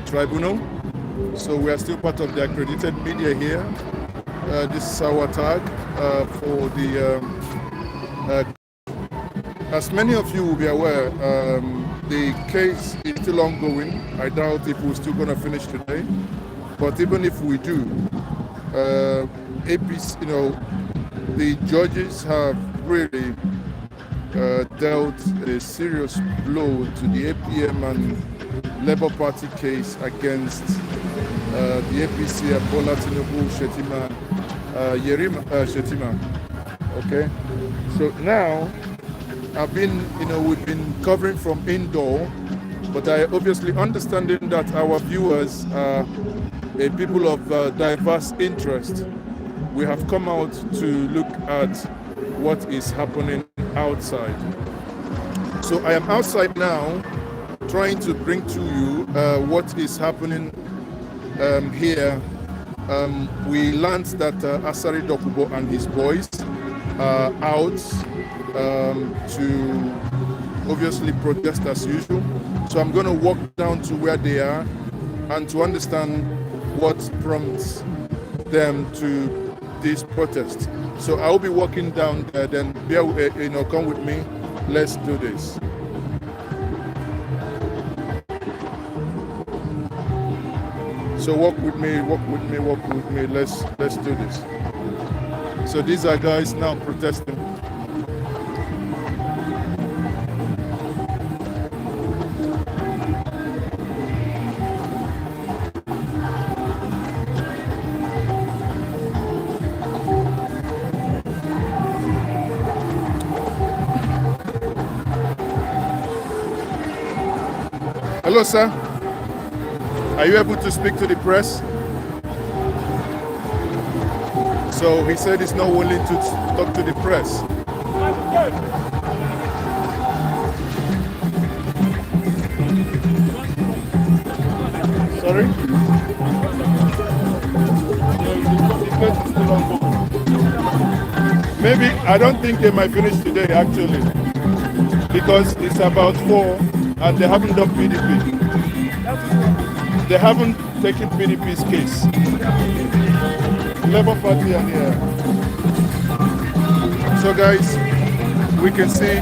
Tribunal. So we are still part of the accredited media here. This is our tag for the as many of you will be aware, the case is still ongoing. I doubt if we're still going to finish today. But even if we do, APC, the judges have really dealt a serious blow to the APM and Labour Party case against the APC and Bola Tinubu Yerima Shetima. Okay, so now we've been covering from indoor, but I obviously understanding that our viewers are a people of diverse interest. We have come out to look at what is happening outside. So I am outside now, trying to bring to you what is happening here. We learned that Asari Dokubo and his boys are out to obviously protest as usual. So I'm going to walk down to where they are and to understand what prompts them to this protest. So I'll be walking down there, then come with me. Let's do this. So walk with me. Let's do this. So these are guys now protesting. Hello, sir. Are you able to speak to the press? So he said he's not willing to talk to the press. Sorry? Maybe, I don't think they might finish today actually, because it's about 4 and they haven't done PDP. They haven't taken PDP's case. Labour Party are here. So guys, we can see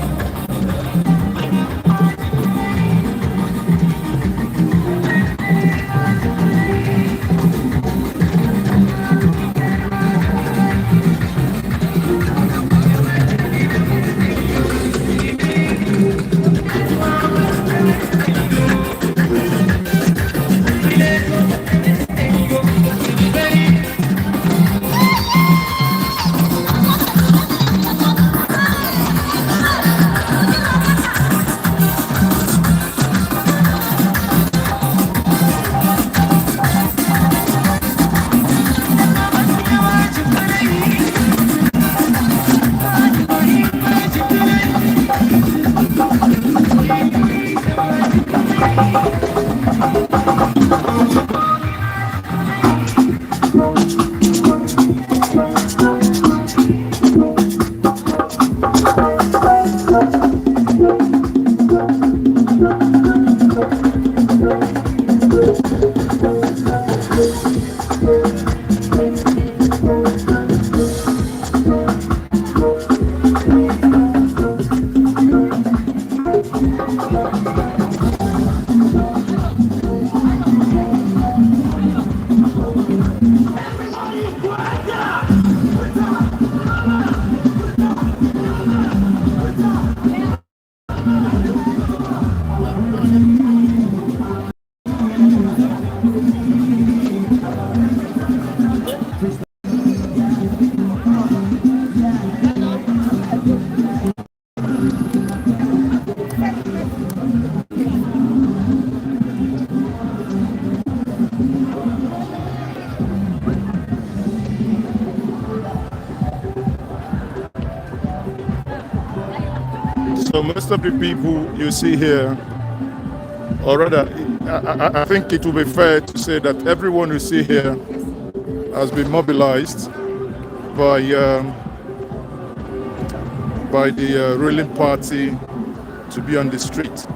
so most of the people you see here, or rather, I think it will be fair to say that everyone you see here has been mobilized by the ruling party to be on the street.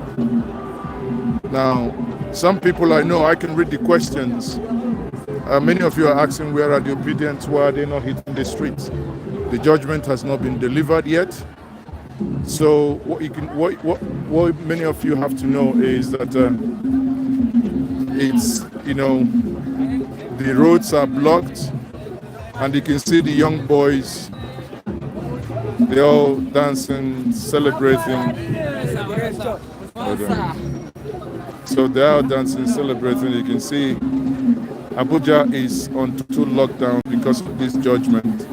Now, Some people I know, I can read the questions. Many of you are asking, where are the obedience? Why are they not hitting the streets? The judgment has not been delivered yet. So what many of you have to know is that it's, the roads are blocked, and you can see the young boys, they're all dancing, celebrating. So they are dancing, celebrating. You can see Abuja is on total lockdown because of this judgment.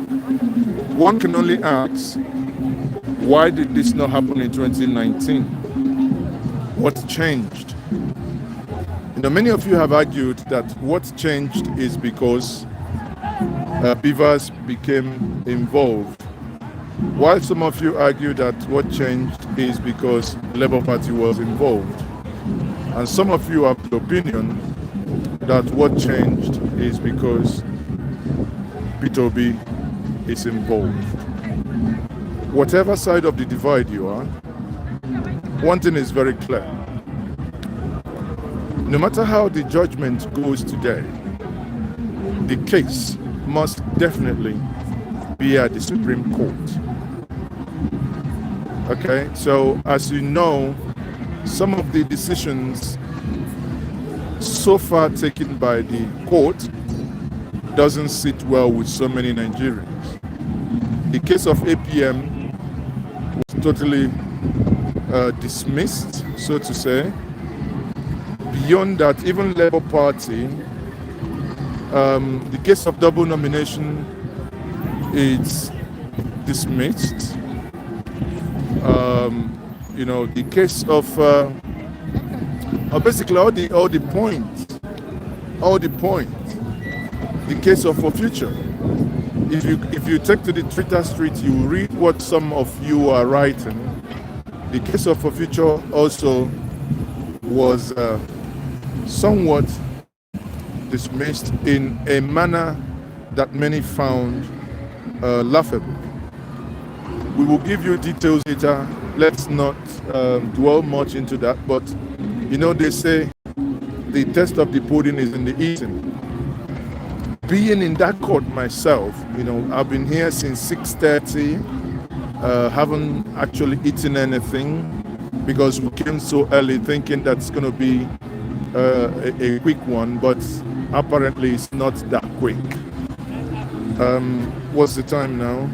One can only ask, why did this not happen in 2019? What changed? Many of you have argued that what changed is because beavers became involved, while some of you argue that what changed is because the Labour Party was involved. And some of you have the opinion that what changed is because Peter Obi is involved. Whatever side of the divide you are, one thing is very clear. No matter how the judgment goes today, the case must definitely be at the Supreme Court. Okay, so as you know, some of the decisions so far taken by the court doesn't sit well with so many Nigerians. The case of APM was totally dismissed, so to say. Beyond that, even Labour Party, the case of double nomination is dismissed. The case of basically all the points. The case of for future. If you take to the Twitter street, you read what some of you are writing. The case of for future also was somewhat dismissed in a manner that many found laughable. We will give you details later. Let's not dwell much into that. But they say the test of the pudding is in the eating. Being in that court myself, I've been here since 6:30. Haven't actually eaten anything because we came so early thinking that's going to be a quick one, but apparently it's not that quick. What's the time now?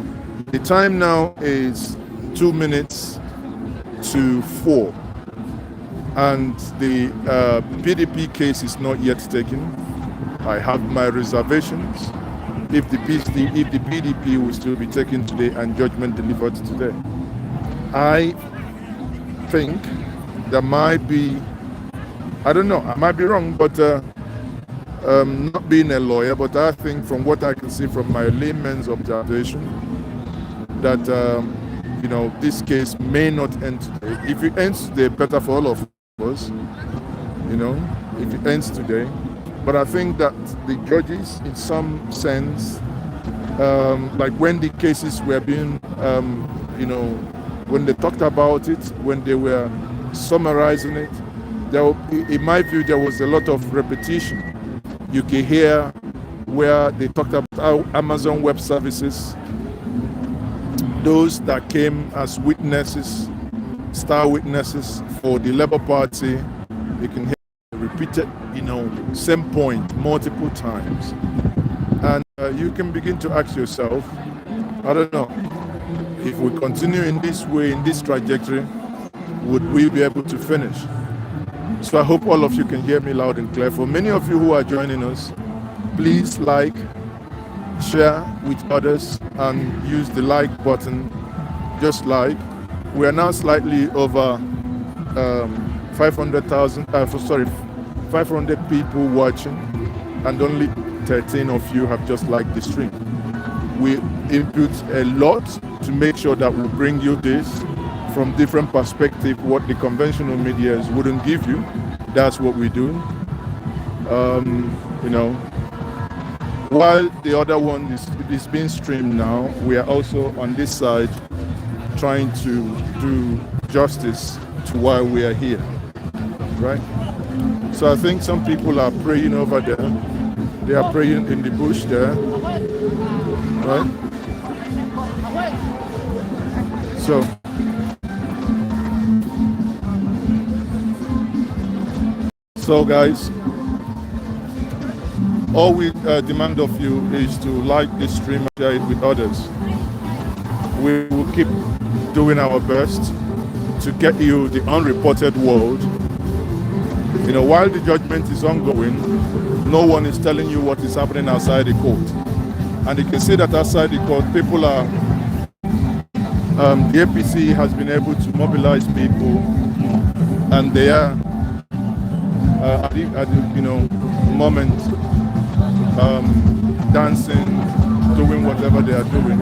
The time now is 2 minutes to 4, and the PDP case is not yet taken. I have my reservations if the PDP will still be taken today and judgment delivered today. I think there might be, I don't know, I might be wrong, but not being a lawyer, but I think from what I can see from my layman's observation, that this case may not end today. If it ends today, better for all of us, if it ends today. But I think that the judges, in some sense, like when the cases were being, when they talked about it, when they were summarizing it, in my view, there was a lot of repetition. You can hear where they talked about how Amazon Web Services, those that came as witnesses, star witnesses for the Labour Party, you can hear repeated, same point multiple times. And you can begin to ask yourself, I don't know, if we continue in this way, in this trajectory, would we be able to finish? So I hope all of you can hear me loud and clear. For many of you who are joining us, please like, share with others, and use the like button, just like. We are now slightly over 500 people watching, and only 13 of you have just liked the stream. We input a lot to make sure that we bring you this from different perspectives, what the conventional media wouldn't give you. That's what we do. While the other one is being streamed now, we are also on this side trying to do justice to why we are here, right? So I think some people are praying over there. They are praying in the bush there, right? So guys, all we demand of you is to like this stream and share it with others. We will keep doing our best to get you the unreported world. You know, while the judgment is ongoing, no one is telling you what is happening outside the court. And you can see that outside the court, people are, the APC has been able to mobilize people, and they are, at the moment, dancing, doing whatever they are doing.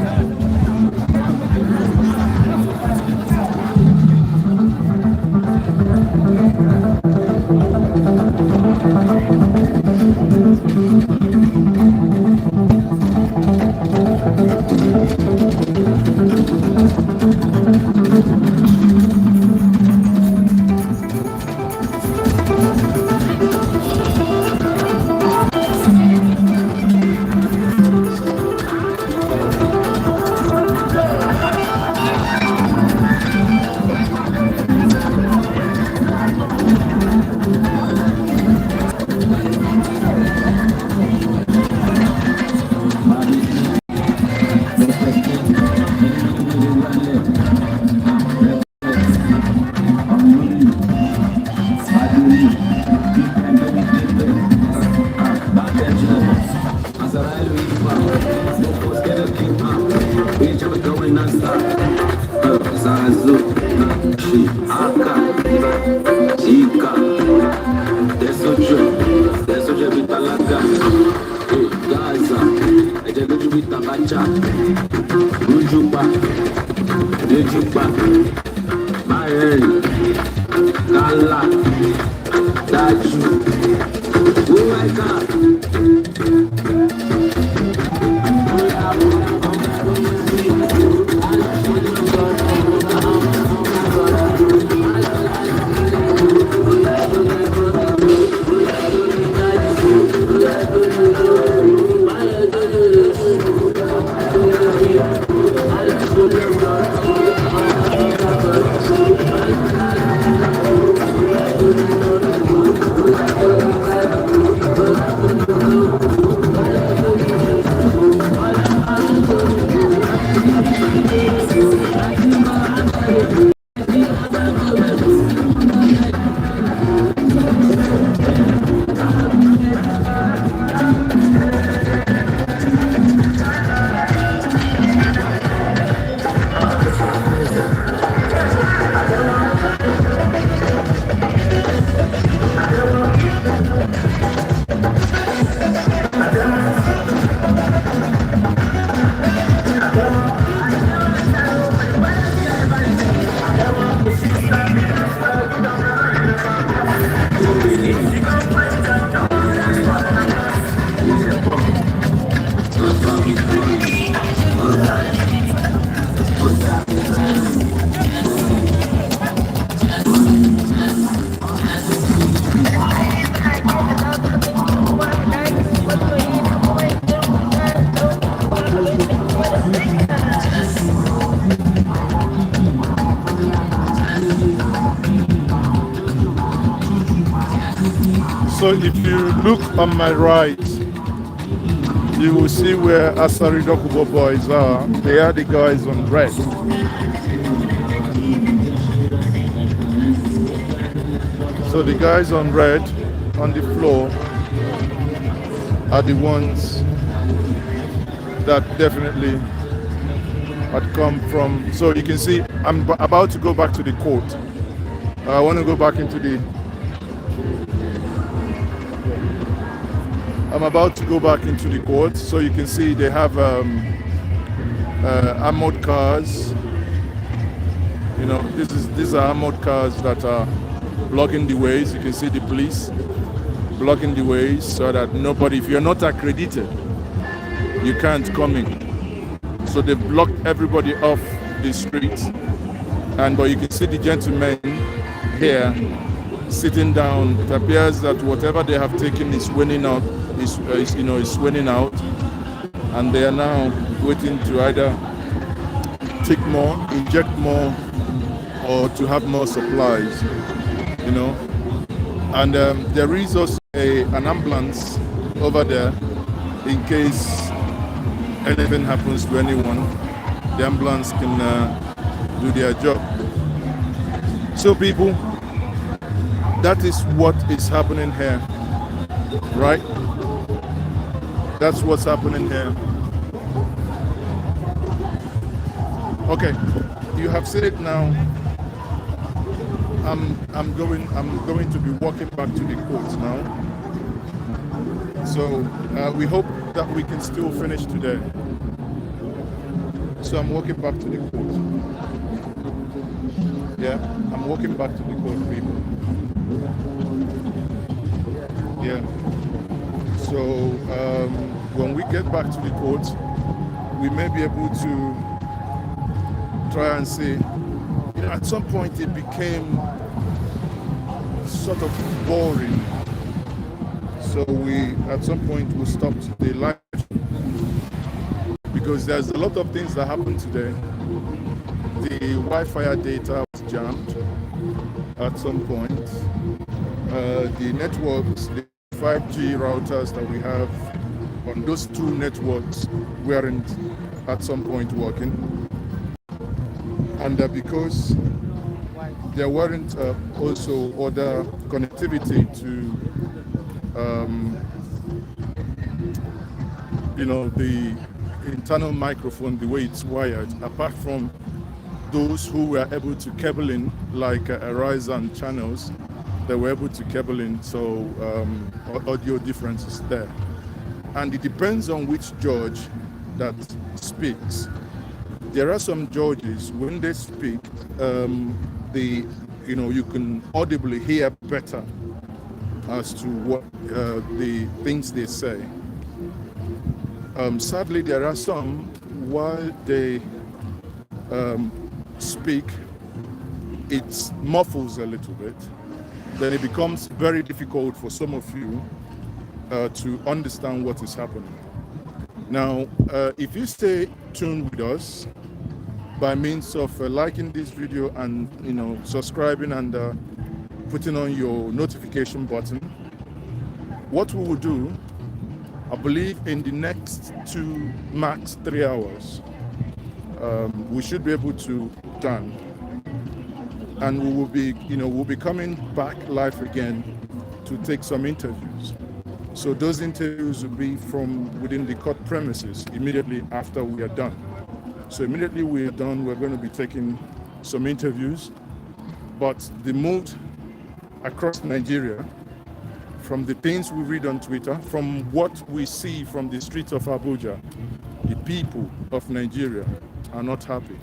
So if you look on my right, you will see where Asari Dokubo boys are. They are the guys on red. So the guys on red on the floor are the ones that definitely had come from. So you can see I'm about to go back to the court. I want to go back into the. I'm about to go back into the court, so you can see they have armored cars. You know, these are armored cars that are blocking the ways. You can see the police blocking the ways so that nobody, if you're not accredited, you can't come in. So they've blocked everybody off the streets, but you can see the gentlemen here sitting down. It appears that whatever they have taken is winning out, is winning out, and they are now waiting to either take more, inject more, or to have more supplies. And there is also an ambulance over there in case anything happens to anyone. The ambulance can do their job. So people, that is what is happening here, right? That's what's happening here. Okay, you have said it now. I'm going to be walking back to the court now. So we hope that we can still finish today. So I'm walking back to the court. Yeah, I'm walking back to the court, people. Yeah. So when we get back to the court, we may be able to try and see. At some point it became sort of boring. So at some point we stopped the live because there's a lot of things that happened today. The Wi-Fi data was jammed at some point. The networks, the 5G routers that we have on those two networks weren't at some point working. And because there weren't also other connectivity to the internal microphone, the way it's wired, apart from those who were able to cable in, like Horizon channels, they were able to cable in, so audio difference is there. And it depends on which judge that speaks. There are some judges, when they speak, you can audibly hear better as to what the things they say. Sadly, there are some, while they speak, it muffles a little bit. Then it becomes very difficult for some of you to understand what is happening. Now, if you stay tuned with us by means of liking this video and subscribing and putting on your notification button, what we will do, I believe in the next 2, max 3 hours, we should be able to done, and we will be, we'll be coming back live again to take some interviews. So those interviews will be from within the court premises immediately after we are done. So immediately we are done, we're going to be taking some interviews. But the mood across Nigeria, from the things we read on Twitter, from what we see from the streets of Abuja, the people of Nigeria are not happy.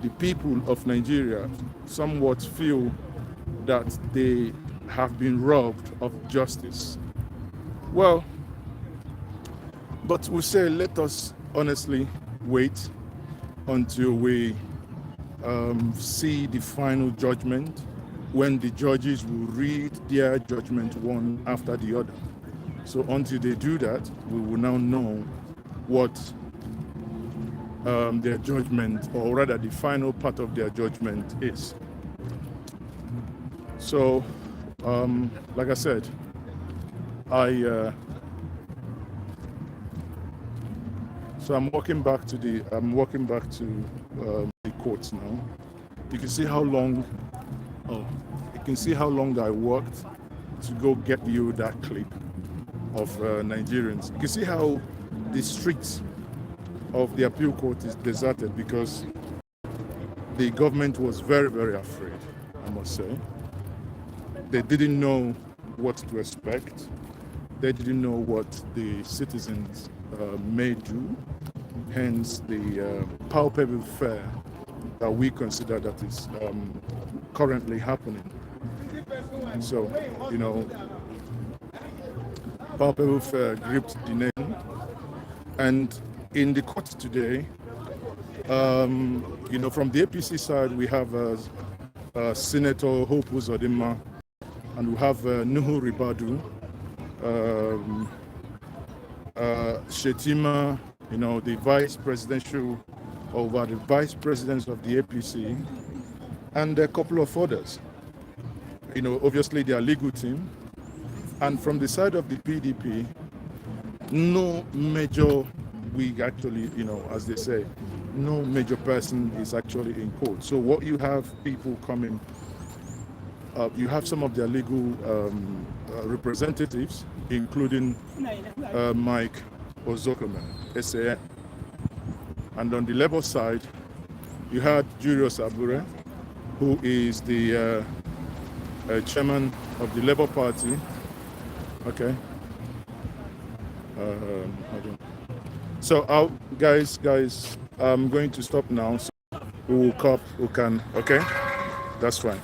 The people of Nigeria somewhat feel that they have been robbed of justice. Well, but we say let us honestly wait until we see the final judgment, when the judges will read their judgment one after the other. So until they do that, we will now know what their judgment, or rather the final part of their judgment is. So, like I said, so I'm walking back to the courts now. You can see how long. You can see how long I walked to go get you that clip of Nigerians. You can see how the streets of the appeal court is deserted because the government was very, very afraid, I must say. They didn't know what to expect. They didn't know what the citizens may do. Hence the palpable fear that we consider that is currently happening. So, palpable fear gripped the nation. And in the court today, from the APC side, we have Senator Hope Uzodinma, and we have Nuhu Ribadu, Shetima, the vice presidential, over the vice presidents of the APC, and a couple of others. Obviously their legal team. And from the side of the PDP, no major wig actually, as they say, no major person is actually in court. So what you have people coming, you have some of their legal representatives, including Mike Ozokome, SAN. And on the Labour side, you had Julius Abure, who is the chairman of the Labour Party. Okay. So, guys, I'm going to stop now. So we will cop. We can. Okay, that's fine.